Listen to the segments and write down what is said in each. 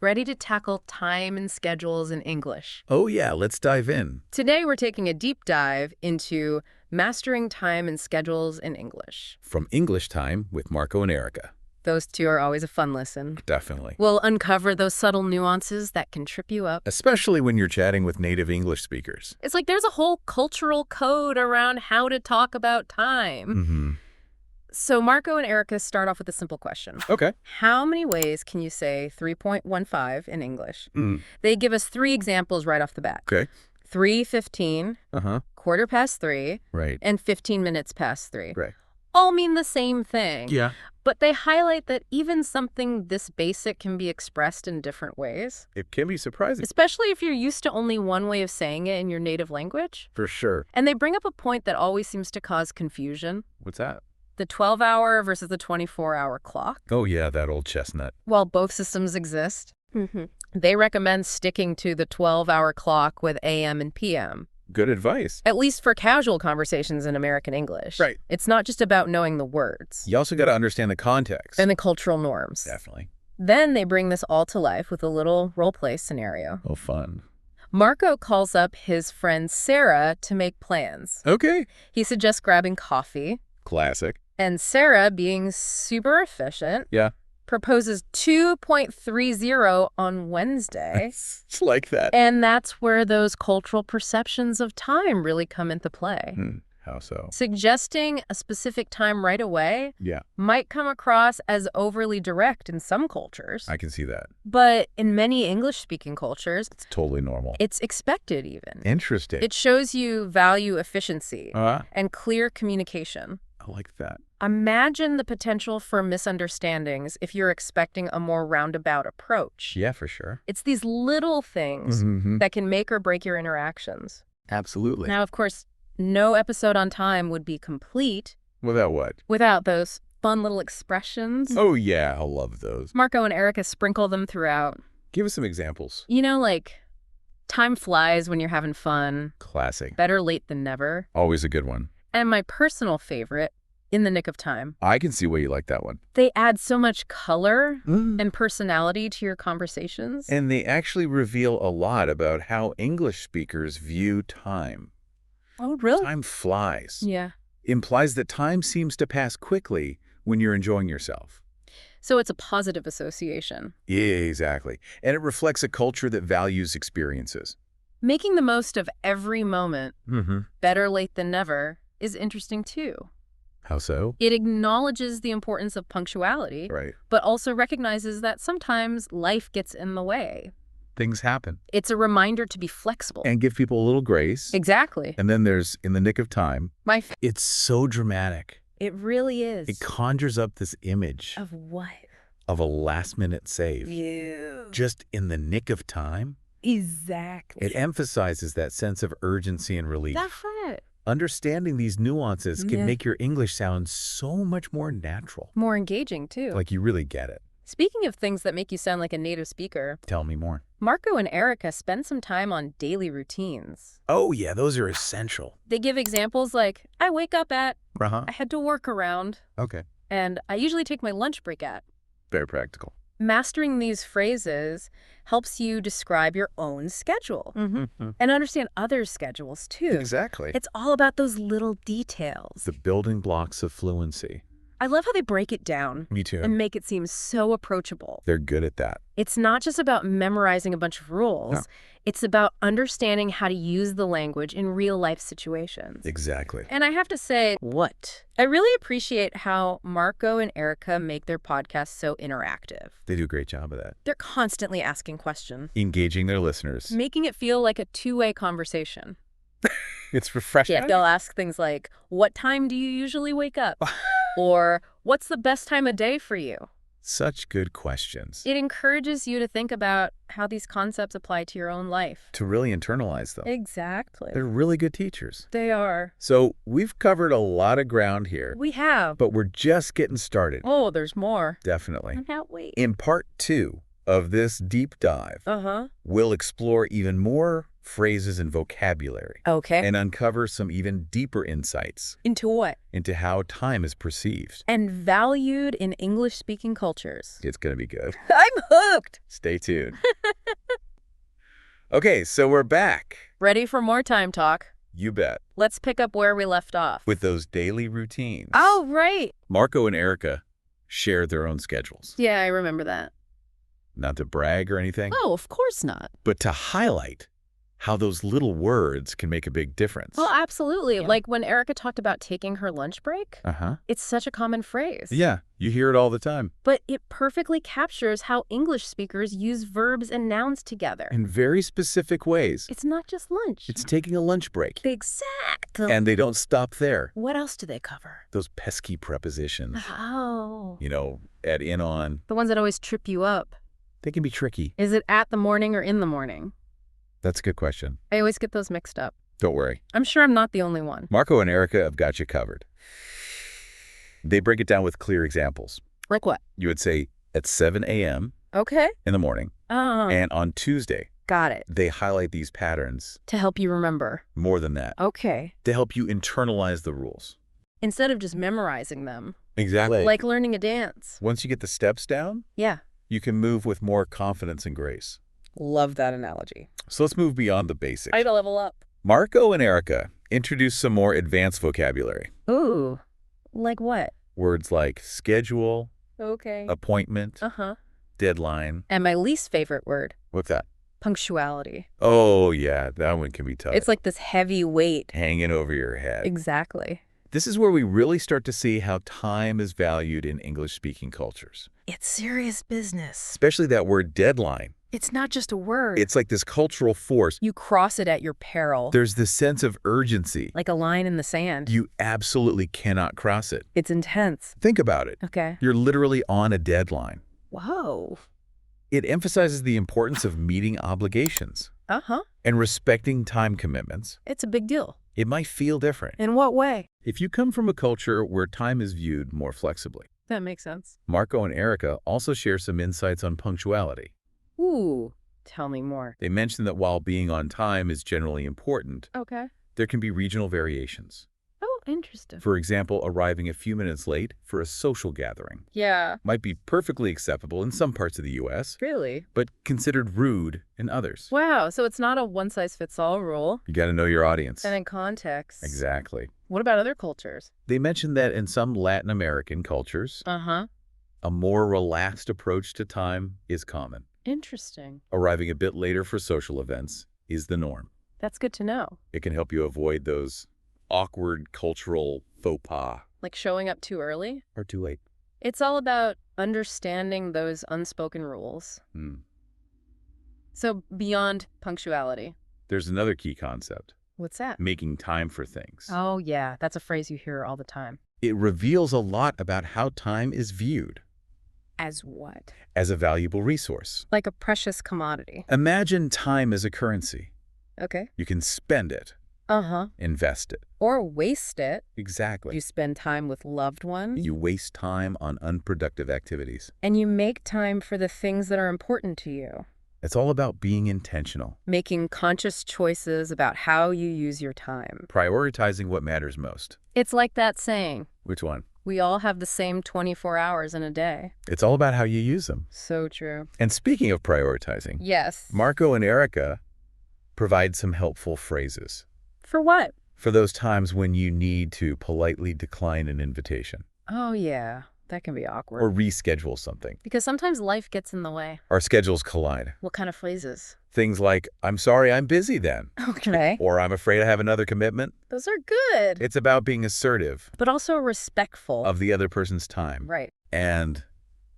ready to tackle time and schedules in English. Oh yeah, let's dive in. Today we're taking a deep dive into mastering time and schedules in English. From English Time with Marco and Erica. Those two are always a fun listen. Definitely. We'll uncover those subtle nuances that can trip you up. Especially when you're chatting with native English speakers. It's like there's a whole cultural code around how to talk about time. Mm-hmm. So Marco and Erica start off with a simple question. Okay. How many ways can you say 3.15 in English? Mm. They give us 3 examples right off the bat. Okay. 3:15, Uh-huh. 3:15, Right. and 15 minutes past 3. Right. All mean the same thing. Yeah. But they highlight that even something this basic can be expressed in different ways, It can be surprising. especially if you're used to only one way of saying it in your native language. For sure. And they bring up a point that always seems to cause confusion. What's that? The 12-hour versus the 24-hour clock. Oh yeah, that old chestnut. While both systems exist, they recommend sticking to the 12-hour clock with AM and PM, Good advice. at least for casual conversations in American English. Right. It's not just about knowing the words You also got to understand the context. and the cultural norms. Definitely. Then they bring this all to life with a little role-play scenario. Oh, fun. Marco calls up his friend Sarah to make plans. Okay. He suggests grabbing coffee, Classic. and Sarah, being super efficient, Yeah. proposes 2.30 on Wednesday. It's like that. And that's where those cultural perceptions of time really come into play. How so? Suggesting a specific time right away Yeah, might come across as overly direct in some cultures, I can see that. but in many English-speaking cultures, It's totally normal. it's expected even. Interesting. It shows you value efficiency I and clear communication. like that. Imagine the potential for misunderstandings if you're expecting a more roundabout approach. Yeah, for sure. It's these little things that can make or break your interactions. Absolutely. Now, of course, no episode on time would be complete Without what? without those fun little expressions. Oh, yeah, I love those. Marco and Erica sprinkle them throughout. Give us some examples. You know, like, time flies when you're having fun. Classic. Better late than never. Always a good one. And my personal favorite, in the nick of time. I can see why you like that one. They add so much color and personality to your conversations. And they actually reveal a lot about how English speakers view time. Oh, really? Time flies. Yeah. Implies that time seems to pass quickly when you're enjoying yourself. So it's a positive association. Yeah, exactly. And it reflects a culture that values experiences. Making the most of every moment, Mm-hmm. better late than never, is interesting too. How so? It acknowledges the importance of punctuality, Right. but also recognizes that sometimes life gets in the way. Things happen. It's a reminder to be flexible. And give people a little grace. Exactly. And then there's In the Nick of Time. It's so dramatic. It really is. It conjures up this image Of what? of a last-minute save. You. Just in the nick of time. Exactly. It emphasizes that sense of urgency and relief. That's it. Understanding these nuances can Yeah. make your English sound so much more natural. More engaging too. Like you really get it. Speaking of things that make you sound like a native speaker, Tell me more. Marco and Erica spend some time on daily routines. Oh, yeah, those are essential. They give examples like, I wake up at, Uh-huh. I head to work around, Okay. and I usually take my lunch break at. Very practical. Mastering these phrases helps you describe your own schedule and understand others' schedules too. Exactly. It's all about those little details. The building blocks of fluency. I love how they break it down Me too. and make it seem so approachable. They're good at that. It's not just about memorizing a bunch of rules. No. It's about understanding how to use the language in real-life situations. Exactly. And I have to say, I really appreciate how Marco and Erica make their podcast so interactive. They do a great job of that. They're constantly asking questions, Engaging their listeners. making it feel like a two-way conversation. It's refreshing. Yeah, they'll ask things like, what time do you usually wake up? Or, what's the best time of day for you? Such good questions. It encourages you to think about how these concepts apply to your own life. To really internalize them. Exactly. They're really good teachers. They are. So we've covered a lot of ground here, We have. but we're just getting started. Oh, there's more. Definitely. I can't wait. In part 2 of this deep dive, we'll explore even more phrases and vocabulary. Okay. And uncover some even deeper insights Into what? into how time is perceived. And valued in English-speaking cultures. It's going to be good. I'm hooked. Stay tuned. Okay, so we're back. Ready for more time talk? You bet. Let's pick up where we left off. With those daily routines. Oh, right. Marco and Erica share their own schedules. Yeah, I remember that. Not to brag or anything, Oh, of course not. but to highlight how those little words can make a big difference. Well, absolutely. Yeah. Like when Erica talked about taking her lunch break, it's such a common phrase. Yeah, you hear it all the time. But it perfectly captures how English speakers use verbs and nouns together. In very specific ways. It's not just lunch. It's taking a lunch break. Exactly. And they don't stop there. What else do they cover? Those pesky prepositions, Oh. at, in, on, The ones that always trip you up. they can be tricky. Is it at the morning or in the morning? That's a good question. I always get those mixed up. Don't worry. I'm sure I'm not the only one. Marco and Erica have got you covered. They break it down with clear examples. Like what? You would say at 7 a.m. Okay. in the morning, and on Tuesday, Got it. they highlight these patterns. To help you remember. More than that, Okay. to help you internalize the rules. Instead of just memorizing them. Exactly. Like learning a dance. Once you get the steps down, Yeah. you can move with more confidence and grace. Love that analogy. So let's move beyond the basics. I to level up. Marco and Erica introduce some more advanced vocabulary. Ooh. Like what? Words like schedule, Okay. appointment, deadline. And my least favorite word, What's that? punctuality. Oh, yeah, that one can be tough. It's like this heavy weight. hanging over your head. Exactly. This is where we really start to see how time is valued in English-speaking cultures, It's serious business. especially that word deadline. It's not just a word. It's like this cultural force. You cross it at your peril. There's this sense of urgency. Like a line in the sand. You absolutely cannot cross it. It's intense. Think about it. Okay. You're literally on a deadline. Whoa. It emphasizes the importance of meeting obligations and respecting time commitments. It's a big deal. It might feel different In what way? if you come from a culture where time is viewed more flexibly. That makes sense. Marco and Erica also share some insights on punctuality. Ooh. Tell me more. They mention that while being on time is generally important, Okay. there can be regional variations. Oh, interesting. For example, arriving a few minutes late for a social gathering Yeah. might be perfectly acceptable in some parts of the U.S., Really? but considered rude in others. Wow. So it's not a one-size-fits-all rule. You got to know your audience. And in context. Exactly. What about other cultures? They mentioned that in some Latin American cultures, a more relaxed approach to time is common. Interesting. Arriving a bit later for social events is the norm. That's good to know. It can help you avoid those awkward cultural faux pas. Like showing up too early? Or too late. It's all about understanding those unspoken rules. So beyond punctuality. There's another key concept. What's that? Making time for things. Oh, yeah. That's a phrase you hear all the time. It reveals a lot about how time is viewed. As what? As a valuable resource. Like a precious commodity. Imagine time as a currency. Okay. You can spend it, invest it. Or waste it. Exactly. You spend time with loved ones. You waste time on unproductive activities. And you make time for the things that are important to you. It's all about being intentional. Making conscious choices about how you use your time. Prioritizing what matters most. It's like that saying, Which one? we all have the same 24 hours in a day. It's all about how you use them. So true. And speaking of prioritizing, Yes. Marco and Erica provide some helpful phrases For what? for those times when you need to politely decline an invitation Oh, yeah. That can be awkward. or reschedule something. Because sometimes life gets in the way. Our schedules collide. What kind of phrases? Things like, I'm sorry, I'm busy then. Okay. Or I'm afraid I have another commitment. Those are good. It's about being assertive But also respectful. of the other person's time. Right. And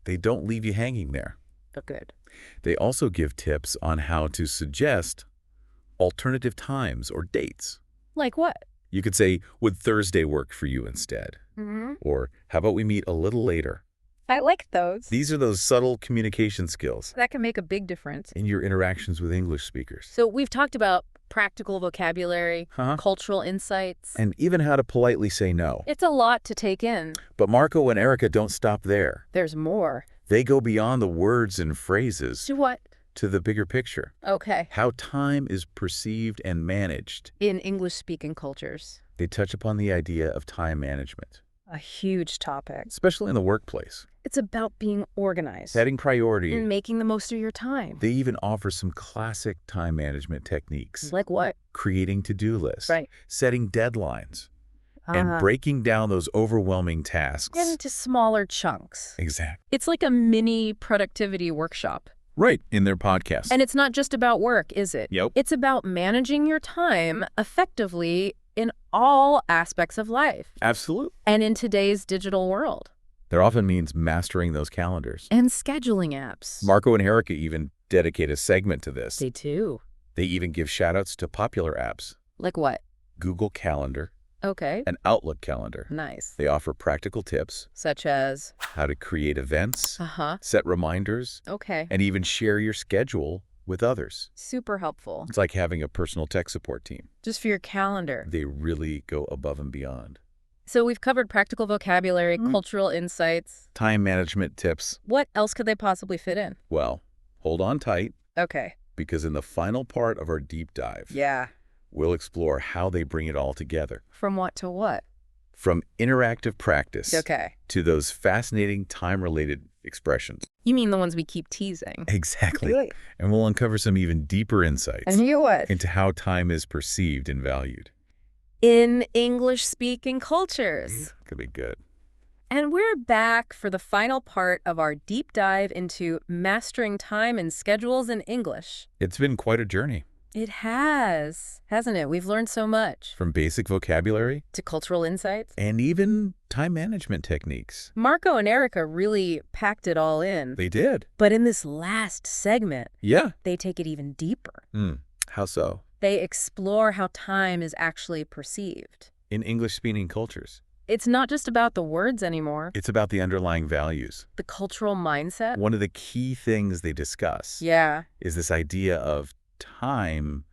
they don't leave you hanging there. But good. They also give tips on how to suggest alternative times or dates. Like what? You could say, would Thursday work for you instead? Or how about we meet a little later? I like those. These are those subtle communication skills That can make a big difference. in your interactions with English speakers. So we've talked about practical vocabulary, cultural insights. And even how to politely say no. It's a lot to take in. But Marco and Erica don't stop there. There's more. They go beyond the words and phrases To what? to the bigger picture. Okay. How time is perceived and managed. In English-speaking cultures. They touch upon the idea of time management, A huge topic. especially in the workplace. It's about being organized. Setting priority. And making the most of your time. They even offer some classic time management techniques. Like what? Creating to-do lists. Right. Setting deadlines. And breaking down those overwhelming tasks. Into smaller chunks. Exactly. It's like a mini productivity workshop. Right, in their podcast. And it's not just about work, is it? Yep. It's about managing your time effectively in all aspects of life. Absolutely. And in today's digital world. There often means mastering those calendars. And scheduling apps. Marco and Erica even dedicate a segment to this. They do. They even give shout-outs to popular apps. Like what? Google Calendar Okay. and Outlook Calendar. Nice. They offer practical tips, Such as? how to create events, Uh-huh. set reminders, Okay. and even share your schedule with others. Super helpful. It's like having a personal tech support team. Just for your calendar. They really go above and beyond. So we've covered practical vocabulary, cultural insights. Time management tips. What else could they possibly fit in? Well, hold on tight, Okay. because in the final part of our deep dive, Yeah. we'll explore how they bring it all together. From what to what? From interactive practice Okay. to those fascinating time-related expressions. You mean the ones we keep teasing? Exactly. Good. And we'll uncover some even deeper insights And you what? into how time is perceived and valued. In English-speaking cultures. Could be good. And we're back for the final part of our deep dive into mastering time and schedules in English. It's been quite a journey. It has, hasn't it? We've learned so much. From basic vocabulary To cultural insights. and even time management techniques. Marco and Erica really packed it all in. They did. But in this last segment, Yeah. they take it even deeper. How so? They explore how time is actually perceived. In English-speaking cultures, It's not just about the words anymore. it's about the underlying values. The cultural mindset. One of the key things they discuss Yeah. is this idea of time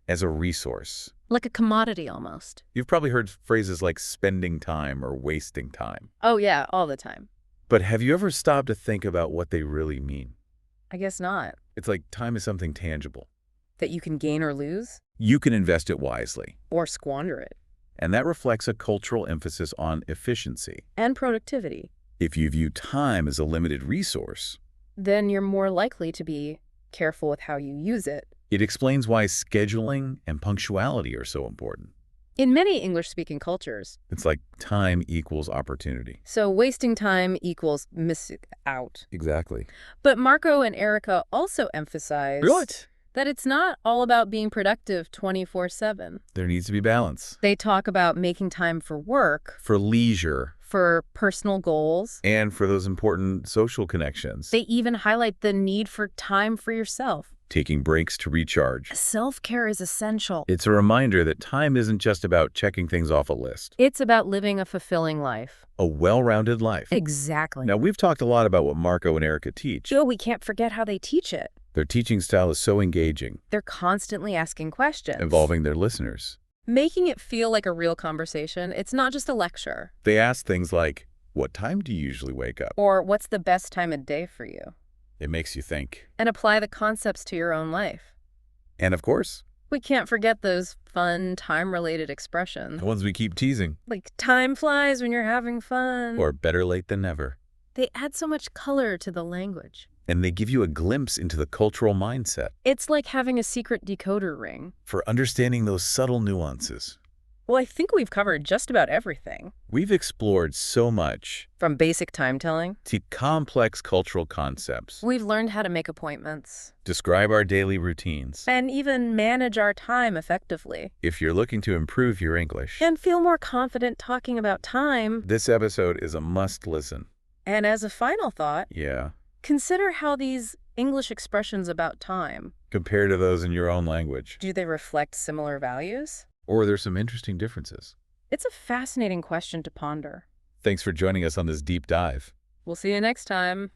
as a resource. Like a commodity almost. You've probably heard phrases like spending time or wasting time. Oh, yeah, all the time. But have you ever stopped to think about what they really mean? I guess not. It's like time is something tangible. That you can gain or lose, You can invest it wisely. or squander it. And that reflects a cultural emphasis on efficiency. And productivity. If you view time as a limited resource, Then you're more likely to be careful with how you use it. it explains why scheduling and punctuality are so important. In many English-speaking cultures, It's like time equals opportunity. so wasting time equals missing out. Exactly. But Marco and Erica also emphasize that it's not all about being productive 24/7. There needs to be balance. They talk about making time for work, For leisure, for personal goals. and for those important social connections. They even highlight the need for time for yourself. Taking breaks to recharge. Self-care is essential. It's a reminder that time isn't just about checking things off a list. It's about living a fulfilling life. A well-rounded life. Exactly. Now, we've talked a lot about what Marco and Erica teach. Joe, we can't forget how they teach it. Their teaching style is so engaging, They're constantly asking questions. involving their listeners. Making it feel like a real conversation. It's not just a lecture. They ask things like, what time do you usually wake up? Or what's the best time of day for you? It makes you think. And apply the concepts to your own life. And of course, We can't forget those fun time-related expressions. the ones we keep teasing. Like time flies when you're having fun. Or better late than never. They add so much color to the language. And they give you a glimpse into the cultural mindset It's like having a secret decoder ring. for understanding those subtle nuances. Well, I think we've covered just about everything. We've explored so much From basic time telling. to complex cultural concepts, We've learned how to make appointments. describe our daily routines. And even manage our time effectively. If you're looking to improve your English, And feel more confident talking about time. this episode is a must listen. And as a final thought, Yeah, consider how these English expressions about time, compared to those in your own language. do they reflect similar values? Or there's some interesting differences. It's a fascinating question to ponder. Thanks for joining us on this deep dive. We'll see you next time.